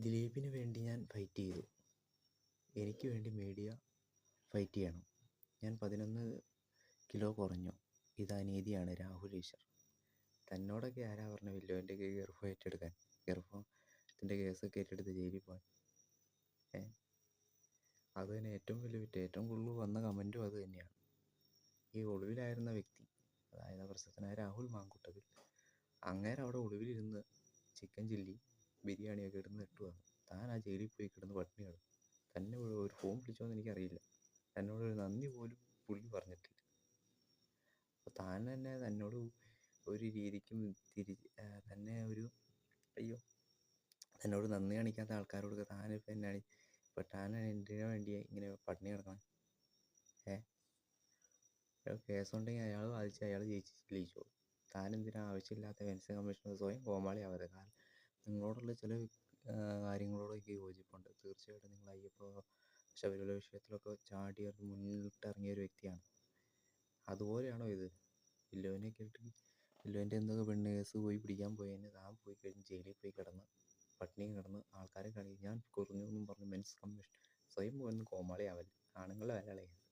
ദിലീപിന് വേണ്ടി ഞാൻ ഫൈറ്റ് ചെയ്തു. എനിക്ക് വേണ്ടി മീഡിയ ഫൈറ്റ് ചെയ്യണം. ഞാൻ 11 കിലോ കുറഞ്ഞു. ഇത് അനീതിയാണ്. രാഹുൽ ഈശ്വർ. തന്നോടൊക്കെ ആരാ പറഞ്ഞ വില്ലുവിൻ്റെ ഗർഭം ഏറ്റെടുക്കാൻ? ഗർഭത്തിൻ്റെ കേസൊക്കെ ഏറ്റെടുത്ത് ജയിലിൽ പോകാൻ? അത് തന്നെ ഏറ്റവും വലിയ വിറ്റ്. ഏറ്റവും കൂടുതൽ വന്ന കമൻറ്റും അത് തന്നെയാണ്. ഈ ഒളിവിലായിരുന്ന വ്യക്തി, അതായത് പ്രശസ്തനായ രാഹുൽ മാങ്കൂട്ടത്തിൽ, അങ്ങേരെ അവിടെ ഒളിവിലിരുന്ന് ചിക്കൻ ചില്ലി ബിരിയാണിയൊക്കെ ഇടുന്ന് ഇട്ടുവാണ്. താൻ ആ ജയിലിൽ പോയി കിടന്ന് പട്ടിണി കിടന്നു. തന്നെ ഒരു ഫോൺ വിളിച്ചോന്ന് എനിക്കറിയില്ല. തന്നോടൊരു നന്ദി പോലും പുള്ളി പറഞ്ഞിട്ടില്ല. അപ്പോൾ താൻ തന്നെ തന്നോട് ഒരു രീതിക്കും തന്നെ തന്നോട് നന്ദി കാണിക്കാത്ത ആൾക്കാരോടൊക്കെ താനിപ്പോൾ എന്നാണ് ഇപ്പോൾ താൻ എന്തിനു വേണ്ടിയാണ് ഇങ്ങനെ പട്ടിണി കിടക്കണം? കേസുണ്ടെങ്കിൽ അയാൾ വാദിച്ച് അയാൾ ജയിച്ചോളും. താനെന്തിനാ ആവശ്യമില്ലാത്ത വനിതാ കമ്മീഷണർ സ്വയം കോമാളിയാവാതെ? കാരണം നിങ്ങളോടുള്ള ചില കാര്യങ്ങളോടൊക്കെ യോജിപ്പുണ്ട്. തീർച്ചയായിട്ടും നിങ്ങൾ അയ്യപ്പ ശബരിമല വിഷയത്തിലൊക്കെ ചാടി മുന്നിട്ടിറങ്ങിയ ഒരു വ്യക്തിയാണ്. അതുപോലെയാണോ ഇത്? വില്ലുവിനെയൊക്കെ ഇട്ട് വില്ലുവിൻ്റെ എന്തൊക്കെ പെണ്ണ് കേസ് പോയി പിടിക്കാൻ പോയതിന് താൻ പോയി കഴിഞ്ഞ് ജയിലിൽ പോയി കിടന്ന് പട്ടിണിയും കിടന്ന് ആൾക്കാരെ കളി ഞാൻ കുറഞ്ഞു എന്നും പറഞ്ഞ് മെൻസ് കമ്മീഷൻ സ്വയം പോയി കോമാളിയാവല്ലേ? ആണുങ്ങളുടെ വില കളയുന്നത്.